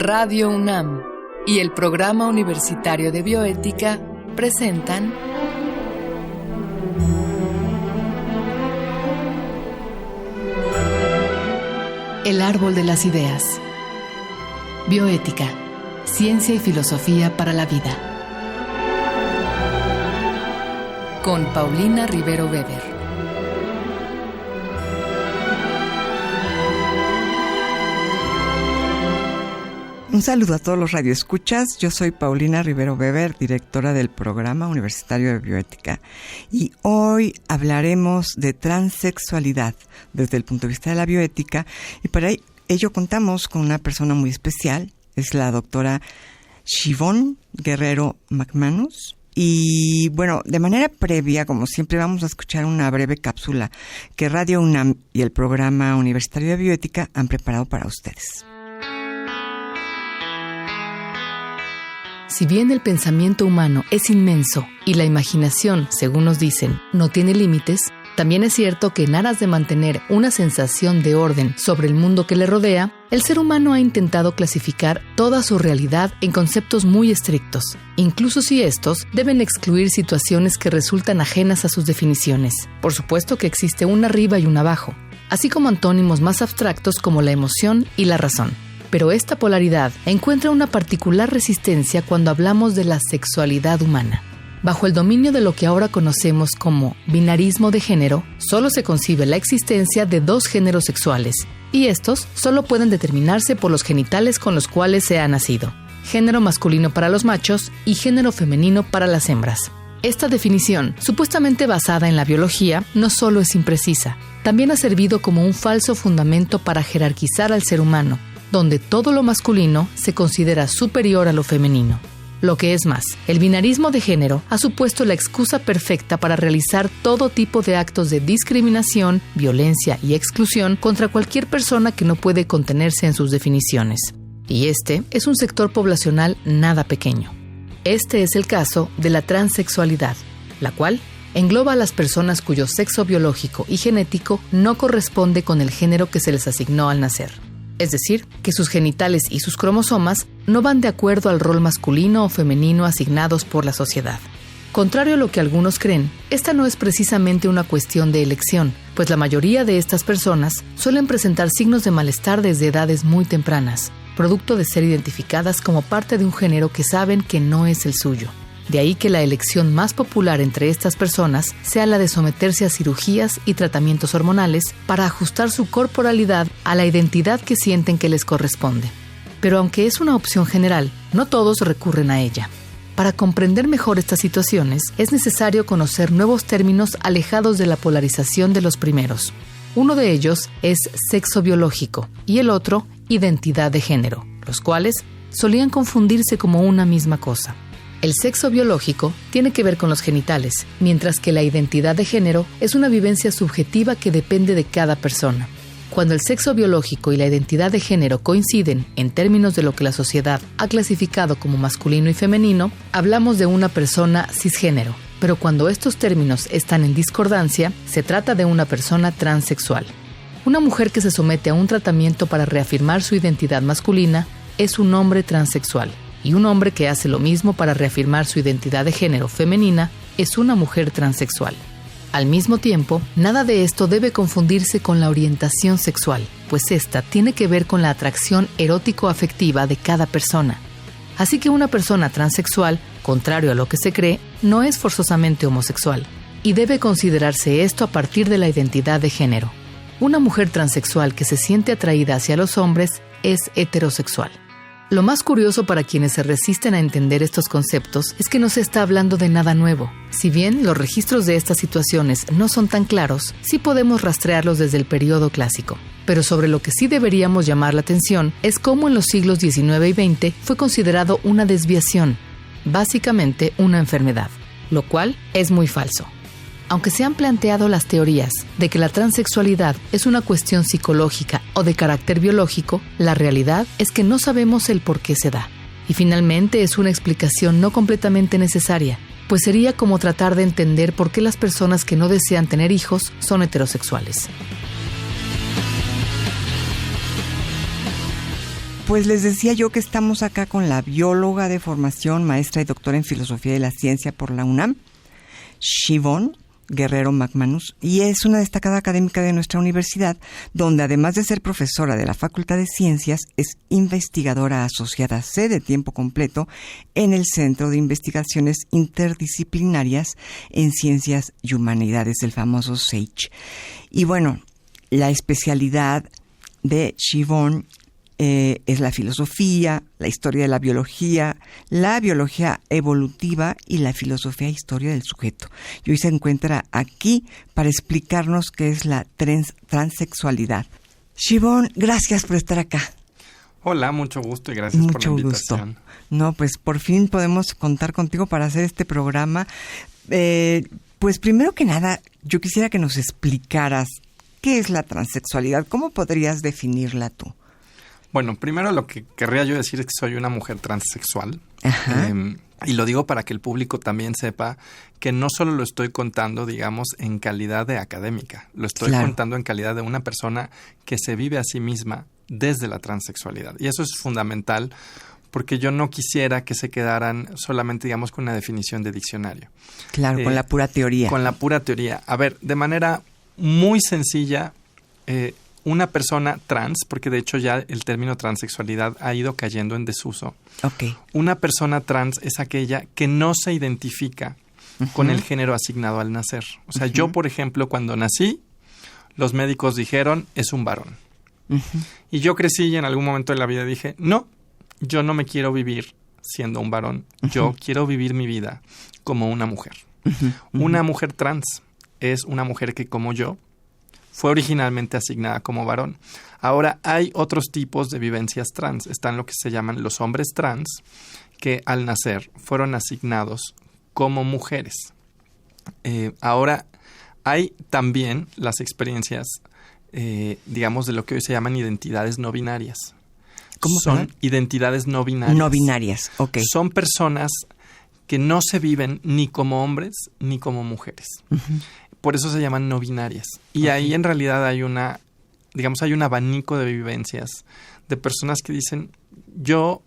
Radio UNAM y el Programa Universitario de Bioética presentan El Árbol de las Ideas. Bioética, ciencia y filosofía para la vida. Con Paulina Rivero Weber. Un saludo a todos los radioescuchas. Yo soy Paulina Rivero Weber, directora del Programa Universitario de Bioética. Y hoy hablaremos de transexualidad desde el punto de vista de la bioética. Y para ello contamos con una persona muy especial. Es la doctora Siobhan Guerrero McManus. Y bueno, de manera previa, como siempre, vamos a escuchar una breve cápsula que Radio UNAM y el Programa Universitario de Bioética han preparado para ustedes. Si bien el pensamiento humano es inmenso y la imaginación, según nos dicen, no tiene límites, también es cierto que en aras de mantener una sensación de orden sobre el mundo que le rodea, el ser humano ha intentado clasificar toda su realidad en conceptos muy estrictos, incluso si estos deben excluir situaciones que resultan ajenas a sus definiciones. Por supuesto que existe un arriba y un abajo, así como antónimos más abstractos como la emoción y la razón. Pero esta polaridad encuentra una particular resistencia cuando hablamos de la sexualidad humana. Bajo el dominio de lo que ahora conocemos como binarismo de género, solo se concibe la existencia de dos géneros sexuales, y estos solo pueden determinarse por los genitales con los cuales se ha nacido: género masculino para los machos y género femenino para las hembras. Esta definición, supuestamente basada en la biología, no solo es imprecisa, también ha servido como un falso fundamento para jerarquizar al ser humano, donde todo lo masculino se considera superior a lo femenino. Lo que es más, el binarismo de género ha supuesto la excusa perfecta para realizar todo tipo de actos de discriminación, violencia y exclusión contra cualquier persona que no puede contenerse en sus definiciones. Y este es un sector poblacional nada pequeño. Este es el caso de la transexualidad, la cual engloba a las personas cuyo sexo biológico y genético no corresponde con el género que se les asignó al nacer. Es decir, que sus genitales y sus cromosomas no van de acuerdo al rol masculino o femenino asignados por la sociedad. Contrario a lo que algunos creen, esta no es precisamente una cuestión de elección, pues la mayoría de estas personas suelen presentar signos de malestar desde edades muy tempranas, producto de ser identificadas como parte de un género que saben que no es el suyo. De ahí que la elección más popular entre estas personas sea la de someterse a cirugías y tratamientos hormonales para ajustar su corporalidad a la identidad que sienten que les corresponde. Pero aunque es una opción general, no todos recurren a ella. Para comprender mejor estas situaciones, es necesario conocer nuevos términos alejados de la polarización de los primeros. Uno de ellos es sexo biológico y el otro, identidad de género, los cuales solían confundirse como una misma cosa. El sexo biológico tiene que ver con los genitales, mientras que la identidad de género es una vivencia subjetiva que depende de cada persona. Cuando el sexo biológico y la identidad de género coinciden en términos de lo que la sociedad ha clasificado como masculino y femenino, hablamos de una persona cisgénero. Pero cuando estos términos están en discordancia, se trata de una persona transexual. Una mujer que se somete a un tratamiento para reafirmar su identidad masculina es un hombre transexual. Y un hombre que hace lo mismo para reafirmar su identidad de género femenina es una mujer transexual. Al mismo tiempo, nada de esto debe confundirse con la orientación sexual, pues esta tiene que ver con la atracción erótico-afectiva de cada persona. Así que una persona transexual, contrario a lo que se cree, no es forzosamente homosexual, y debe considerarse esto a partir de la identidad de género. Una mujer transexual que se siente atraída hacia los hombres es heterosexual. Lo más curioso para quienes se resisten a entender estos conceptos es que no se está hablando de nada nuevo. Si bien los registros de estas situaciones no son tan claros, sí podemos rastrearlos desde el periodo clásico. Pero sobre lo que sí deberíamos llamar la atención es cómo en los siglos XIX y XX fue considerado una desviación, básicamente una enfermedad, lo cual es muy falso. Aunque se han planteado las teorías de que la transexualidad es una cuestión psicológica o de carácter biológico, la realidad es que no sabemos el por qué se da. Y finalmente es una explicación no completamente necesaria, pues sería como tratar de entender por qué las personas que no desean tener hijos son heterosexuales. pues les decía yo que estamos acá con la bióloga de formación, maestra y doctora en Filosofía de la Ciencia por la UNAM, Siobhan Guerrero McManus, y es una destacada académica de nuestra universidad, donde además de ser profesora de la Facultad de Ciencias, es investigadora asociada C de tiempo completo en el Centro de Investigaciones Interdisciplinarias en Ciencias y Humanidades, el famoso SAGE. Y bueno, la especialidad de Siobhan es la filosofía, la historia de la biología evolutiva y la filosofía e historia del sujeto. Y hoy se encuentra aquí para explicarnos qué es la transexualidad. Siobhan, gracias por estar acá. Hola, mucho gusto y gracias por la invitación. Mucho gusto. No, pues por fin podemos contar contigo para hacer este programa. Pues primero que nada, yo quisiera que nos explicaras qué es la transexualidad. ¿Cómo podrías definirla tú? Bueno, primero lo que querría yo decir es que soy una mujer transexual. Ajá. Y lo digo para que el público también sepa que no solo lo estoy contando, digamos, en calidad de académica. Lo estoy contando en calidad de una persona que se vive a sí misma desde la transexualidad. Y eso es fundamental porque yo no quisiera que se quedaran solamente, digamos, con una definición de diccionario. Claro, con la pura teoría. Con la pura teoría. A ver, de manera muy sencilla, una persona trans, porque de hecho ya el término transexualidad ha ido cayendo en desuso. Okay. Una persona trans es aquella que no se identifica con el género asignado al nacer. O sea, yo, por ejemplo, cuando nací, los médicos dijeron, es un varón. Y yo crecí y en algún momento de la vida dije, no, yo no me quiero vivir siendo un varón. Yo quiero vivir mi vida como una mujer. Una mujer trans es una mujer que, como yo, fue originalmente asignada como varón. Ahora hay otros tipos de vivencias trans. Están lo que se llaman los hombres trans, que al nacer fueron asignados como mujeres. Ahora hay también las experiencias, digamos, de lo que hoy se llaman identidades no binarias. ¿Cómo son identidades no binarias? No binarias, ok. Son personas que no se viven ni como hombres ni como mujeres. Por eso se llaman no binarias. Y ahí en realidad hay hay un abanico de vivencias de personas que dicen, yo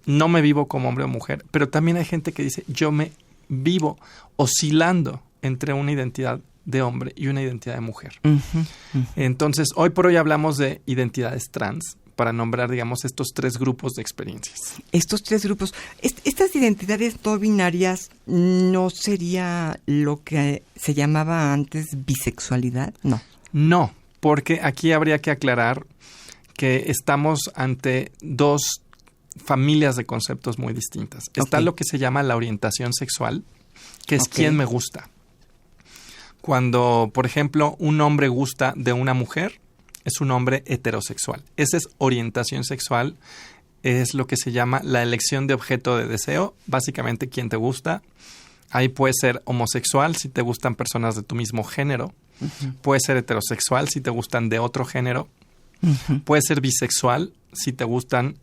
no me vivo como hombre o mujer, pero también hay gente que dice, yo me vivo oscilando entre una identidad de hombre y una identidad de mujer. Entonces, hoy por hoy hablamos de identidades trans para nombrar, digamos, estos tres grupos de experiencias. Estos tres grupos. Estas identidades no binarias, ¿no sería lo que se llamaba antes bisexualidad? No. No, porque aquí habría que aclarar que estamos ante dos familias de conceptos muy distintas. Está lo que se llama la orientación sexual, que es quién me gusta. Cuando, por ejemplo, un hombre gusta de una mujer, es un hombre heterosexual. Esa es orientación sexual, es lo que se llama la elección de objeto de deseo, básicamente quién te gusta. Ahí puede ser homosexual si te gustan personas de tu mismo género, puede ser heterosexual si te gustan de otro género, puede ser bisexual si te gustan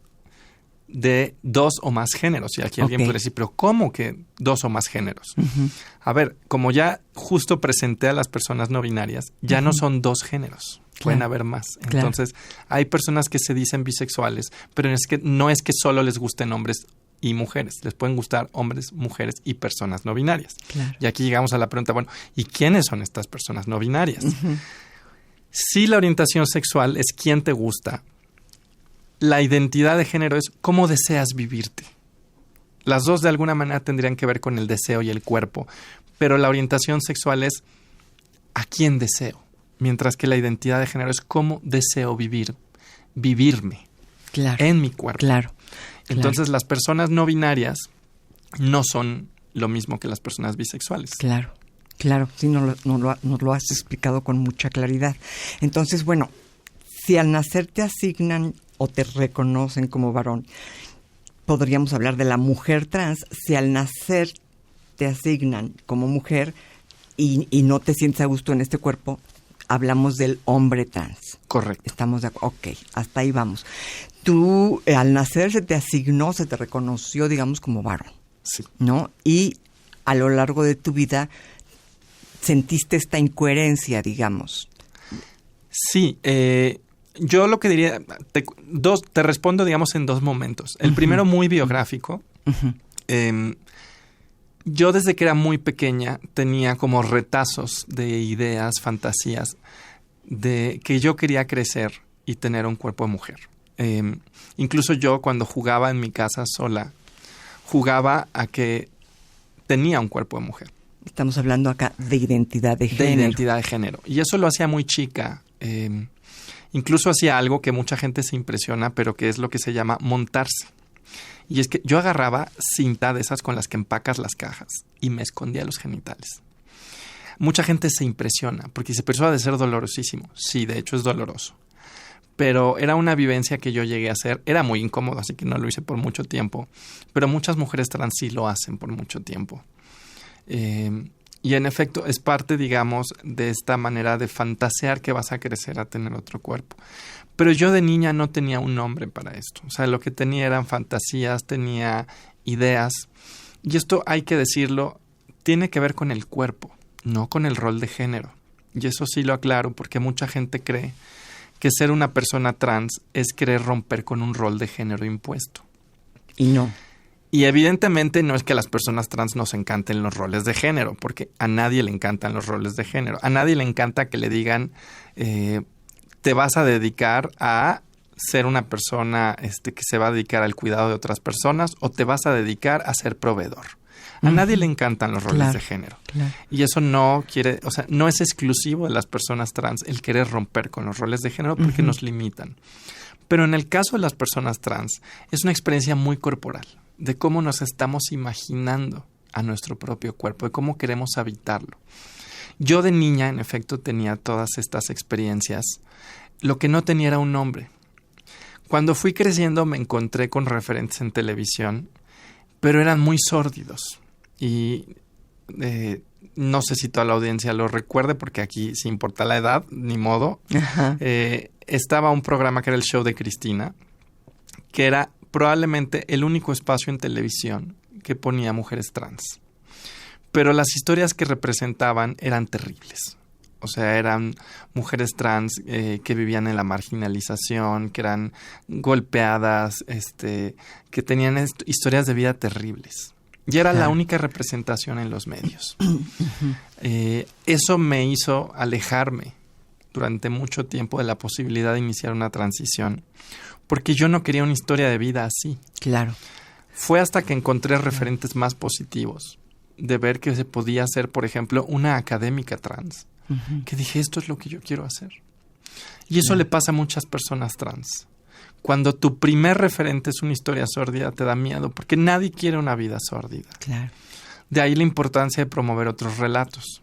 de dos o más géneros. Y aquí alguien puede decir, pero ¿cómo que dos o más géneros? A ver, como ya justo presenté a las personas no binarias, ya no son dos géneros. Pueden haber más. Entonces, hay personas que se dicen bisexuales, pero no es que solo les gusten hombres y mujeres. Les pueden gustar hombres, mujeres y personas no binarias. Y aquí llegamos a la pregunta, bueno, ¿y quiénes son estas personas no binarias? Si la orientación sexual es quién te gusta, la identidad de género es cómo deseas vivirte. Las dos de alguna manera tendrían que ver con el deseo y el cuerpo, pero la orientación sexual es a quién deseo. Mientras que la identidad de género es cómo deseo vivirme en mi cuerpo. Entonces, las personas no binarias no son lo mismo que las personas bisexuales. Claro, sí, nos lo has explicado con mucha claridad. Entonces, bueno, si al nacer te asignan o te reconocen como varón, podríamos hablar de la mujer trans. Si al nacer te asignan como mujer y no te sientes a gusto en este cuerpo, hablamos del hombre trans. Correcto. Estamos de acuerdo. Ok, hasta ahí vamos. Tú, al nacer se te asignó, se te reconoció, digamos, como varón. Sí. ¿No? Y a lo largo de tu vida sentiste esta incoherencia, digamos. Sí. yo lo que diría, te respondo, digamos, en 2 momentos. El primero muy biográfico. Yo desde que era muy pequeña tenía como retazos de ideas, fantasías, de que yo quería crecer y tener un cuerpo de mujer. Incluso yo cuando jugaba en mi casa sola, jugaba a que tenía un cuerpo de mujer. Estamos hablando acá de identidad de género. De identidad de género. Y eso lo hacía muy chica. Incluso hacía algo que mucha gente se impresiona, pero que es lo que se llama montarse. Y es que yo agarraba cinta de esas con las que empacas las cajas y me escondía los genitales. Mucha gente se impresiona porque dice, pero eso ha de ser dolorosísimo. Sí, de hecho es doloroso. Pero era una vivencia que yo llegué a hacer. Era muy incómodo, así que no lo hice por mucho tiempo. Pero muchas mujeres trans sí lo hacen por mucho tiempo. Y en efecto es parte, digamos, de esta manera de fantasear que vas a crecer a tener otro cuerpo. Pero yo de niña no tenía un nombre para esto. O sea, lo que tenía eran fantasías, tenía ideas. Y esto, hay que decirlo, tiene que ver con el cuerpo, no con el rol de género. Y eso sí lo aclaro porque mucha gente cree que ser una persona trans es querer romper con un rol de género impuesto. Y no. Y evidentemente no es que a las personas trans nos encanten los roles de género, porque a nadie le encantan los roles de género. A nadie le encanta que le digan, te vas a dedicar a ser una persona que se va a dedicar al cuidado de otras personas o te vas a dedicar a ser proveedor. A nadie le encantan los roles de género. Claro. Y eso no quiere, o sea, no es exclusivo de las personas trans el querer romper con los roles de género porque nos limitan. Pero en el caso de las personas trans es una experiencia muy corporal, de cómo nos estamos imaginando a nuestro propio cuerpo, de cómo queremos habitarlo. Yo de niña, en efecto, tenía todas estas experiencias. Lo que no tenía era un nombre. Cuando fui creciendo me encontré con referentes en televisión, pero eran muy sórdidos. Y no sé si toda la audiencia lo recuerde, porque aquí, sin importar la edad, ni modo, estaba un programa que era el Show de Cristina, que era probablemente el único espacio en televisión que ponía mujeres trans. Pero las historias que representaban eran terribles. O sea, eran mujeres trans que vivían en la marginalización, que eran golpeadas, que tenían historias de vida terribles. Y era la única representación en los medios. Eso me hizo alejarme durante mucho tiempo de la posibilidad de iniciar una transición, porque yo no quería una historia de vida así. Claro. Fue hasta que encontré referentes más positivos de ver que se podía hacer, por ejemplo, una académica trans, que dije, esto es lo que yo quiero hacer. Y eso le pasa a muchas personas trans. Cuando tu primer referente es una historia sórdida, te da miedo, porque nadie quiere una vida sórdida. Claro. De ahí la importancia de promover otros relatos.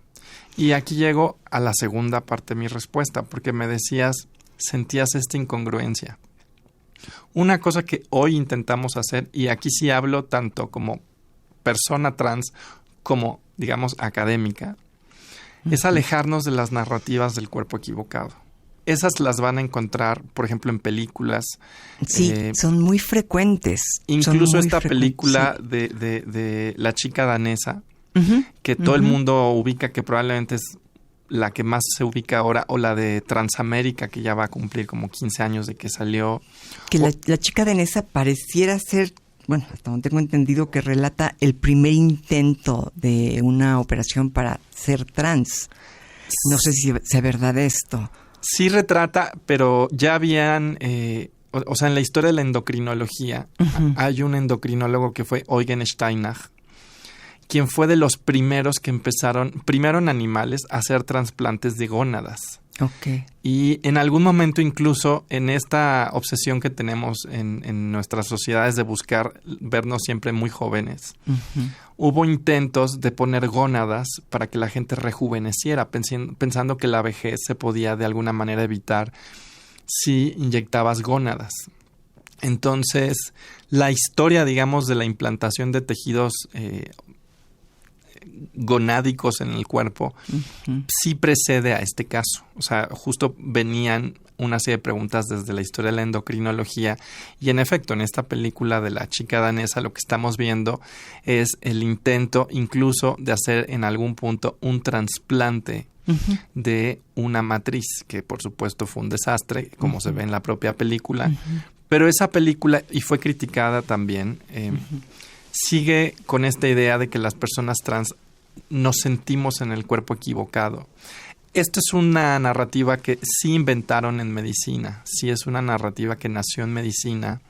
Y aquí llego a la segunda parte de mi respuesta, porque me decías, sentías esta incongruencia. Una cosa que hoy intentamos hacer, y aquí sí hablo tanto como persona trans como, digamos, académica, es alejarnos de las narrativas del cuerpo equivocado. Esas las van a encontrar, por ejemplo, en películas. Sí, son muy frecuentes. Incluso esta película de la chica danesa, que todo el mundo ubica, que probablemente es la que más se ubica ahora, o la de Transamérica, que ya va a cumplir como 15 años de que salió. Que la chica danesa pareciera ser, bueno, hasta donde tengo entendido, que relata el primer intento de una operación para ser trans. No sé si es verdad esto. Sí retrata, pero ya habían, o sea, en la historia de la endocrinología, hay un endocrinólogo que fue Eugen Steinach, quien fue de los primeros que empezaron, primero en animales, a hacer trasplantes de gónadas. Okay. Y en algún momento, incluso en esta obsesión que tenemos en nuestras sociedades de buscar vernos siempre muy jóvenes, hubo intentos de poner gónadas para que la gente rejuveneciera, pensando que la vejez se podía de alguna manera evitar si inyectabas gónadas. Entonces, la historia, digamos, de la implantación de tejidos gonádicos en el cuerpo sí precede a este caso. O sea, justo venían una serie de preguntas desde la historia de la endocrinología, y en efecto, en esta película de la chica danesa lo que estamos viendo es el intento incluso de hacer en algún punto un trasplante de una matriz, que por supuesto fue un desastre, como se ve en la propia película. Pero esa película, y fue criticada también, sigue con esta idea de que las personas trans nos sentimos en el cuerpo equivocado. Esta es una narrativa que sí inventaron en medicina, sí es una narrativa que nació en medicina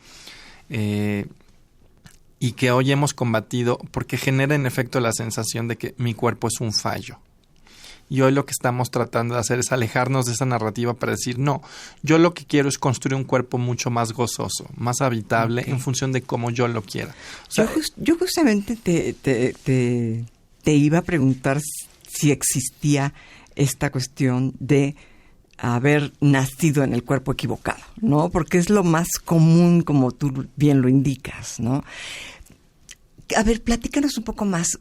y que hoy hemos combatido porque genera en efecto la sensación de que mi cuerpo es un fallo. Y hoy lo que estamos tratando de hacer es alejarnos de esa narrativa para decir, no, yo lo que quiero es construir un cuerpo mucho más gozoso, más habitable, en función de cómo yo lo quiera. O sea, yo justamente te iba a preguntar si existía esta cuestión de haber nacido en el cuerpo equivocado, ¿no? Porque es lo más común, como tú bien lo indicas, ¿no? A ver, platícanos un poco más.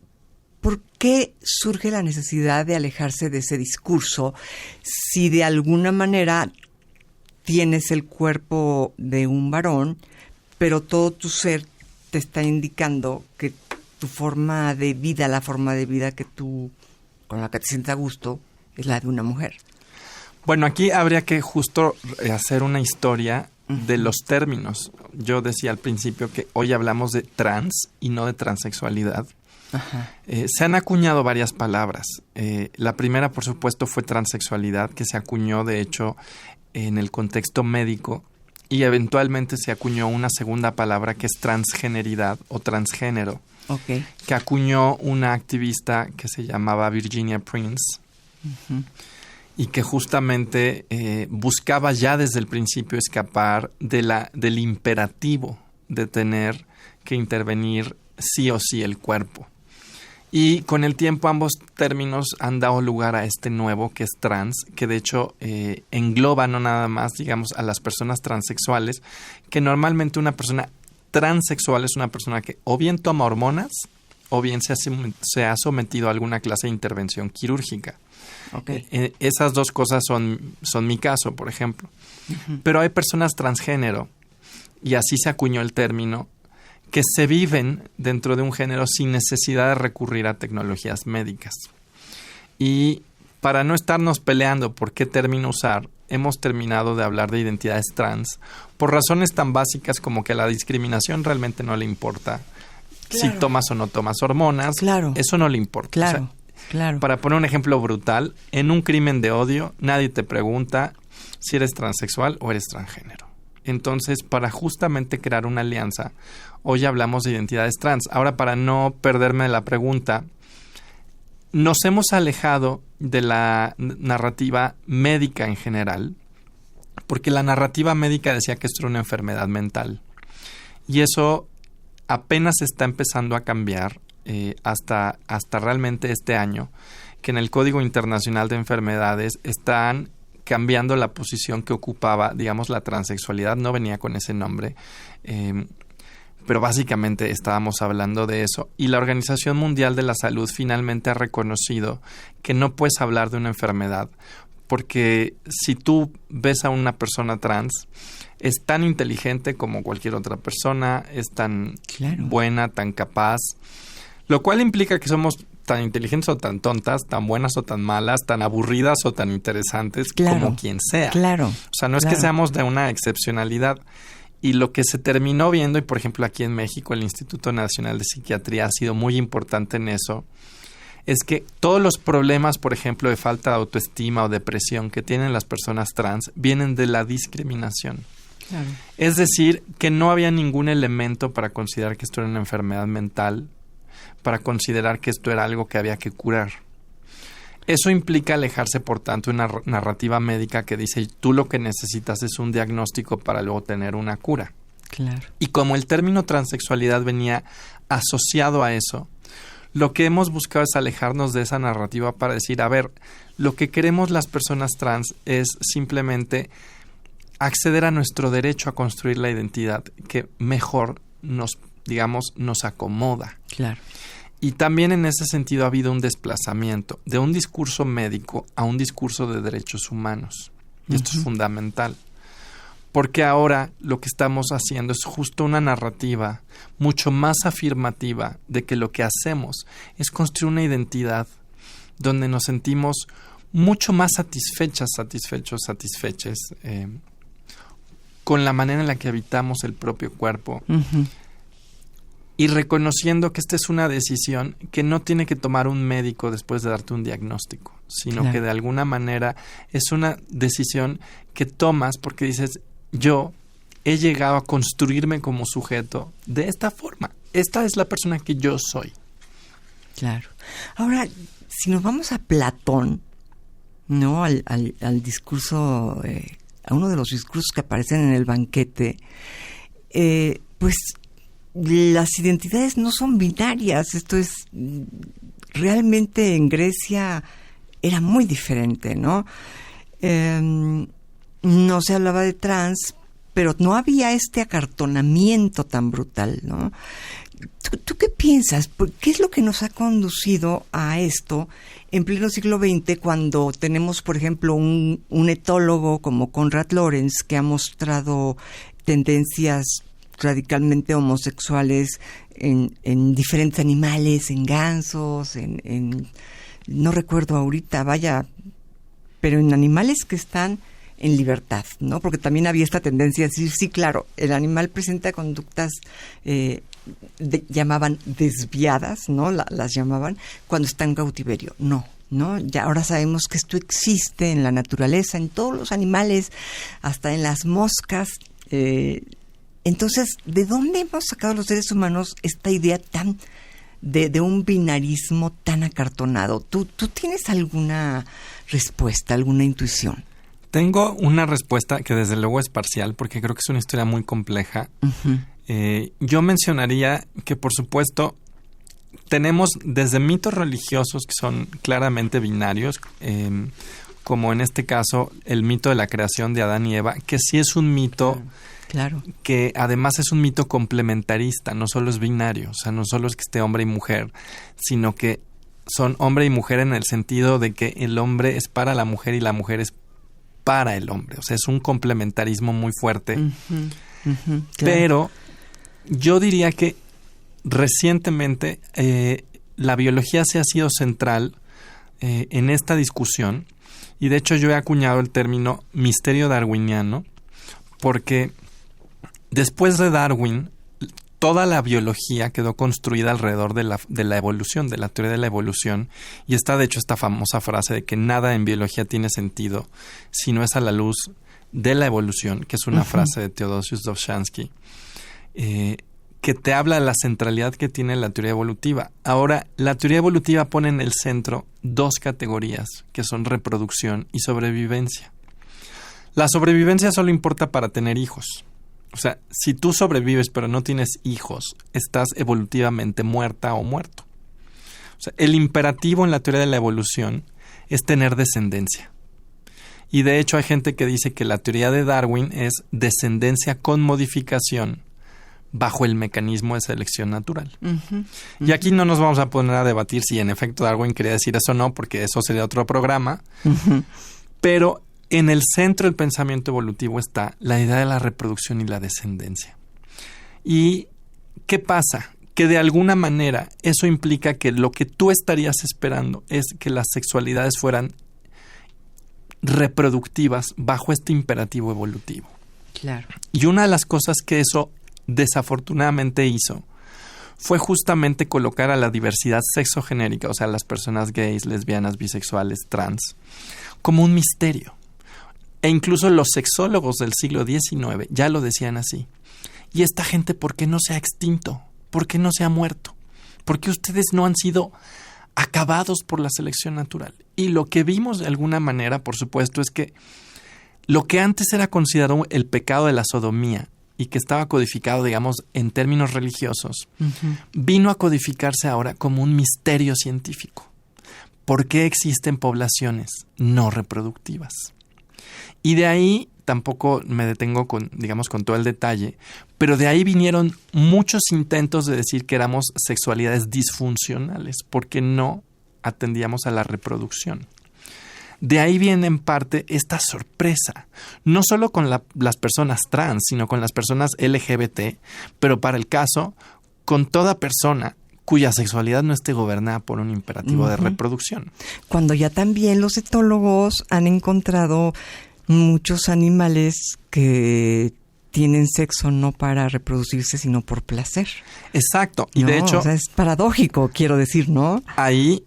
¿Por qué surge la necesidad de alejarse de ese discurso si de alguna manera tienes el cuerpo de un varón, pero todo tu ser te está indicando que tu forma de vida, la forma de vida que tú, con la que te sientes a gusto, es la de una mujer? Bueno, aquí habría que justo hacer una historia de los términos. Yo decía al principio que hoy hablamos de trans y no de transexualidad. Se han acuñado varias palabras. La primera, por supuesto, fue transexualidad, que se acuñó, de hecho, en el contexto médico, y eventualmente se acuñó una segunda palabra que es transgeneridad o transgénero, que acuñó una activista que se llamaba Virginia Prince, y que justamente buscaba ya desde el principio escapar del imperativo de tener que intervenir sí o sí el cuerpo. Y con el tiempo ambos términos han dado lugar a este nuevo que es trans, que de hecho engloba no nada más, digamos, a las personas transexuales, que normalmente una persona transexual es una persona que o bien toma hormonas o bien se ha sometido a alguna clase de intervención quirúrgica. Esas dos cosas son mi caso, por ejemplo. Pero hay personas transgénero, y así se acuñó el término, que se viven dentro de un género sin necesidad de recurrir a tecnologías médicas. Y para no estarnos peleando por qué término usar, hemos terminado de hablar de identidades trans por razones tan básicas como que a la discriminación realmente no le importa si tomas o no tomas hormonas. Eso no le importa. Para poner un ejemplo brutal, en un crimen de odio nadie te pregunta si eres transexual o eres transgénero. Entonces, para justamente crear una alianza, hoy hablamos de identidades trans. Ahora, para no perderme de la pregunta, nos hemos alejado de la narrativa médica en general, porque la narrativa médica decía que esto era una enfermedad mental. Y eso apenas está empezando a cambiar hasta realmente este año, que en el Código Internacional de Enfermedades están cambiando la posición que ocupaba, digamos, la transexualidad. No venía con ese nombre, pero básicamente estábamos hablando de eso. Y la Organización Mundial de la Salud finalmente ha reconocido que no puedes hablar de una enfermedad, porque si tú ves a una persona trans, es tan inteligente como cualquier otra persona, es tan buena, tan capaz, lo cual implica que somos tan inteligentes o tan tontas, tan buenas o tan malas, tan aburridas o tan interesantes como quien sea. O sea, no es que seamos de una excepcionalidad. Y lo que se terminó viendo, y por ejemplo aquí en México el Instituto Nacional de Psiquiatría ha sido muy importante en eso, es que todos los problemas, por ejemplo, de falta de autoestima o depresión que tienen las personas trans vienen de la discriminación. Es decir, que no había ningún elemento para considerar que esto era una enfermedad mental, para considerar que esto era algo que había que curar. Eso implica alejarse, por tanto, de una narrativa médica que dice, tú lo que necesitas es un diagnóstico para luego tener una cura. Y como el término transexualidad venía asociado a eso, lo que hemos buscado es alejarnos de esa narrativa para decir, a ver, lo que queremos las personas trans es simplemente acceder a nuestro derecho a construir la identidad que mejor nos acomoda. Y también en ese sentido ha habido un desplazamiento de un discurso médico a un discurso de derechos humanos. Y esto es fundamental. Porque ahora lo que estamos haciendo es justo una narrativa mucho más afirmativa de que lo que hacemos es construir una identidad donde nos sentimos mucho más satisfechas, con la manera en la que habitamos el propio cuerpo. Uh-huh. Y reconociendo que esta es una decisión que no tiene que tomar un médico después de darte un diagnóstico, sino claro, que de alguna manera es una decisión que tomas porque dices, yo he llegado a construirme como sujeto de esta forma. Esta es la persona que yo soy. Claro. Ahora, si nos vamos a Platón, ¿no? Al discurso, a uno de los discursos que aparecen en el banquete, pues las identidades no son binarias. Esto es, realmente en Grecia era muy diferente, ¿no? No se hablaba de trans, pero no había este acartonamiento tan brutal, ¿no? ¿Tú qué piensas? ¿Qué es lo que nos ha conducido a esto en pleno siglo XX, cuando tenemos, por ejemplo, un etólogo como Konrad Lorenz, que ha mostrado tendencias radicalmente homosexuales en diferentes animales, en gansos, no recuerdo ahorita, pero en animales que están en libertad, ¿no? Porque también había esta tendencia a decir, sí, claro, el animal presenta conductas llamaban desviadas, ¿no? Las llamaban cuando está en cautiverio. No, ya ahora sabemos que esto existe en la naturaleza, en todos los animales, hasta en las moscas. Entonces, ¿de dónde hemos sacado los seres humanos esta idea tan de un binarismo tan acartonado? ¿Tú tienes alguna respuesta, alguna intuición? Tengo una respuesta que desde luego es parcial, porque creo que es una historia muy compleja. Uh-huh. Yo mencionaría que, por supuesto, tenemos desde mitos religiosos que son claramente binarios, como en este caso el mito de la creación de Adán y Eva, que sí es un mito, claro, que además es un mito complementarista, no solo es binario, o sea, no solo es que esté hombre y mujer, sino que son hombre y mujer en el sentido de que el hombre es para la mujer y la mujer es para el hombre. O sea, es un complementarismo muy fuerte. Uh-huh. Uh-huh, claro. Pero yo diría que recientemente la biología se ha sido central en esta discusión, y de hecho yo he acuñado el término misterio darwiniano, porque después de Darwin toda la biología quedó construida alrededor de la evolución, de la teoría de la evolución, y está de hecho esta famosa frase de que nada en biología tiene sentido si no es a la luz de la evolución, que es una frase de Theodosius Dobzhansky, que te habla de la centralidad que tiene la teoría evolutiva. Ahora, la teoría evolutiva pone en el centro dos categorías, que son reproducción y sobrevivencia. La sobrevivencia solo importa para tener hijos. O sea, si tú sobrevives pero no tienes hijos, estás evolutivamente muerta o muerto. O sea, el imperativo en la teoría de la evolución es tener descendencia. Y de hecho hay gente que dice que la teoría de Darwin es descendencia con modificación bajo el mecanismo de selección natural. Uh-huh. Y aquí no nos vamos a poner a debatir si en efecto Darwin quería decir eso o no, porque eso sería otro programa. Uh-huh. Pero en el centro del pensamiento evolutivo está la idea de la reproducción y la descendencia. ¿Y qué pasa? Que de alguna manera eso implica que lo que tú estarías esperando es que las sexualidades fueran reproductivas bajo este imperativo evolutivo. Claro. Y una de las cosas que eso desafortunadamente hizo fue justamente colocar a la diversidad sexogenérica, o sea, las personas gays, lesbianas, bisexuales, trans, como un misterio. E incluso los sexólogos del siglo XIX ya lo decían así. Y esta gente, ¿por qué no se ha extinto? ¿Por qué no se ha muerto? ¿Por qué ustedes no han sido acabados por la selección natural? Y lo que vimos de alguna manera, por supuesto, es que lo que antes era considerado el pecado de la sodomía y que estaba codificado, digamos, en términos religiosos, Uh-huh. vino a codificarse ahora como un misterio científico. ¿Por qué existen poblaciones no reproductivas? Y de ahí, tampoco me detengo con todo el detalle, pero de ahí vinieron muchos intentos de decir que éramos sexualidades disfuncionales porque no atendíamos a la reproducción. De ahí viene en parte esta sorpresa, no solo con las personas trans, sino con las personas LGBT, pero para el caso, con toda persona cuya sexualidad no esté gobernada por un imperativo de reproducción. Cuando ya también los etólogos han encontrado muchos animales que tienen sexo no para reproducirse, sino por placer. Exacto. Y de hecho, o sea, es paradójico, quiero decir, ¿no? Ahí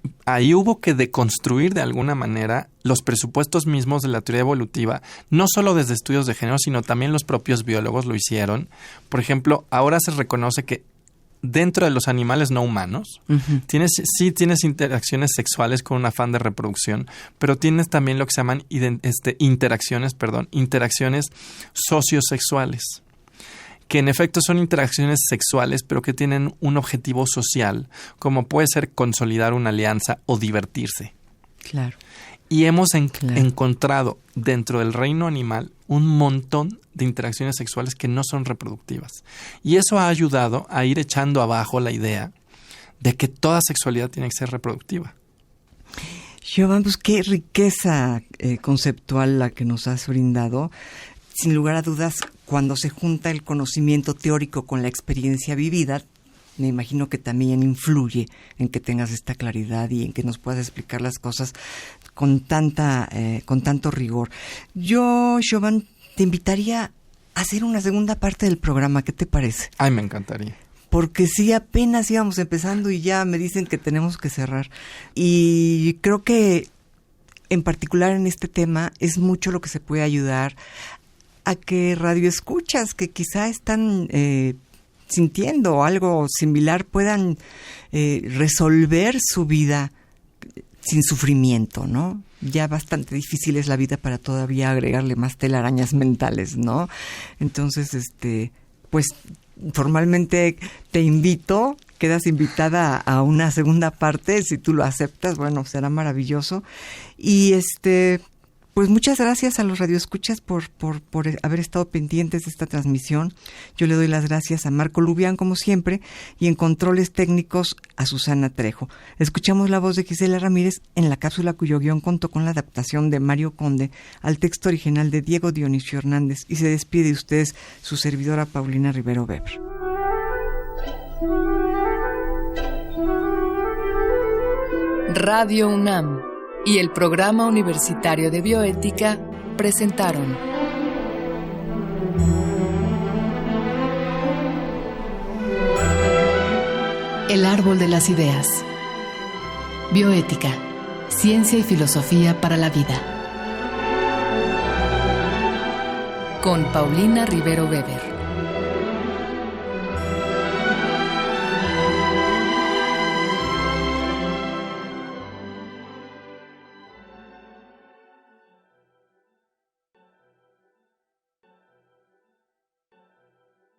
hubo que deconstruir de alguna manera los presupuestos mismos de la teoría evolutiva, no solo desde estudios de género, sino también los propios biólogos lo hicieron. Por ejemplo, ahora se reconoce que dentro de los animales no humanos, tienes interacciones sexuales con un afán de reproducción, pero tienes también lo que se llaman interacciones sociosexuales, que en efecto son interacciones sexuales, pero que tienen un objetivo social, como puede ser consolidar una alianza o divertirse. Claro. Y hemos encontrado dentro del reino animal un montón de interacciones sexuales que no son reproductivas. Y eso ha ayudado a ir echando abajo la idea de que toda sexualidad tiene que ser reproductiva. Giovanni, pues qué riqueza conceptual la que nos has brindado. Sin lugar a dudas, cuando se junta el conocimiento teórico con la experiencia vivida, me imagino que también influye en que tengas esta claridad y en que nos puedas explicar las cosas con tanto rigor. Yo, Giovanni, te invitaría a hacer una segunda parte del programa. ¿Qué te parece? Ay, me encantaría. Porque sí, apenas íbamos empezando y ya me dicen que tenemos que cerrar. Y creo que, en particular en este tema, es mucho lo que se puede ayudar a que radioescuchas que quizá están sintiendo algo similar puedan resolver su vida sin sufrimiento, ¿no? Ya bastante difícil es la vida para todavía agregarle más telarañas mentales, ¿no? Entonces, pues formalmente te invito, quedas invitada a una segunda parte, si tú lo aceptas, bueno, será maravilloso. Y pues muchas gracias a los radioescuchas por haber estado pendientes de esta transmisión. Yo le doy las gracias a Marco Lubián, como siempre, y en controles técnicos a Susana Trejo. Escuchamos la voz de Gisela Ramírez en la cápsula cuyo guión contó con la adaptación de Mario Conde al texto original de Diego Dionisio Hernández, y se despide de ustedes su servidora Paulina Rivero Weber. Radio UNAM y el Programa Universitario de Bioética presentaron El Árbol de las Ideas. Bioética, ciencia y filosofía para la vida. Con Paulina Rivero Weber.